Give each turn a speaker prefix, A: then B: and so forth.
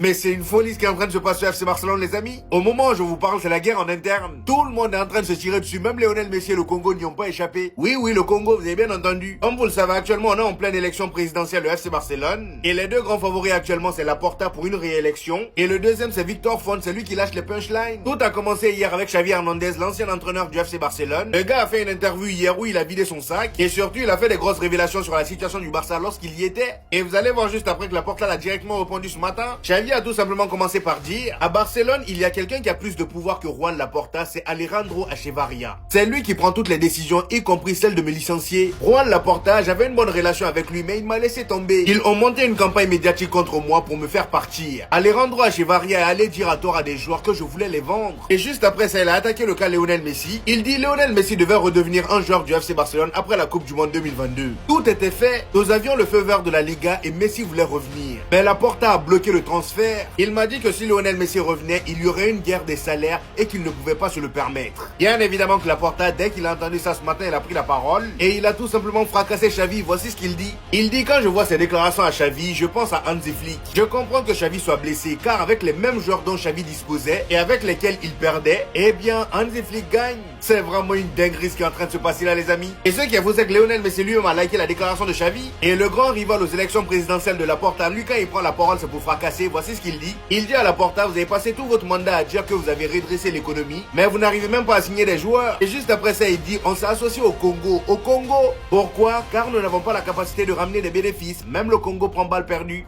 A: Mais c'est une folie ce qui est en train de se passer au FC Barcelone, les amis. Au moment où je vous parle, c'est la guerre en interne. Tout le monde est en train de se tirer dessus. Même Lionel Messi et le Congo n'y ont pas échappé. Oui, le Congo, vous avez bien entendu. Comme vous le savez, actuellement, on est en pleine élection présidentielle au FC Barcelone. Et les deux grands favoris actuellement, c'est Laporta pour une réélection. Et le deuxième, c'est Victor Font, c'est lui qui lâche les punchlines. Tout a commencé hier avec Xavi Hernandez, l'ancien entraîneur du FC Barcelone. Le gars a fait une interview hier où il a vidé son sac. Et surtout, il a fait des grosses révélations sur la situation du Barça lorsqu'il y était. Et vous allez voir juste après que Laporta l'a directement répondu ce matin. Xavi a tout simplement commencé par dire, à Barcelone, il y a quelqu'un qui a plus de pouvoir que Juan Laporta, c'est Alejandro Echevarría. C'est lui qui prend toutes les décisions, y compris celle de me licencier. Juan Laporta, j'avais une bonne relation avec lui, mais il m'a laissé tomber. Ils ont monté une campagne médiatique contre moi pour me faire partir. Alejandro Echevarría est allé dire à tort à des joueurs que je voulais les vendre. Et juste après ça, il a attaqué le cas Lionel Messi. Il dit Lionel Messi devait redevenir un joueur du FC Barcelone après la Coupe du Monde 2022. Tout était fait. Nous avions le feu vert de la Liga et Messi voulait revenir. Mais Laporta a bloqué le transfert. Il m'a dit que si Lionel Messi revenait, il y aurait une guerre des salaires et qu'il ne pouvait pas se le permettre. Bien évidemment que Laporta, dès qu'il a entendu ça ce matin, il a pris la parole et il a tout simplement fracassé Xavi. Voici ce qu'il dit. Il dit quand je vois ces déclarations à Xavi, je pense à Hansi Flick. Je comprends que Xavi soit blessé car avec les mêmes joueurs dont Xavi disposait et avec lesquels il perdait, eh bien Hansi Flick gagne. C'est vraiment une dinguerie ce qui est en train de se passer là les amis. Et ce qui a vous c'est que Lionel Messi lui-même a liké la déclaration de Xavi. Et le grand rival aux élections présidentielles de Laporta, lui quand il prend la parole c'est pour fracasser. Voici ce qu'il dit. Il dit à Laporta, vous avez passé tout votre mandat à dire que vous avez redressé l'économie, mais vous n'arrivez même pas à signer des joueurs. Et juste après ça il dit, on s'est associé au Congo. Au Congo. Pourquoi? Car nous n'avons pas la capacité de ramener des bénéfices. Même le Congo prend balle perdue.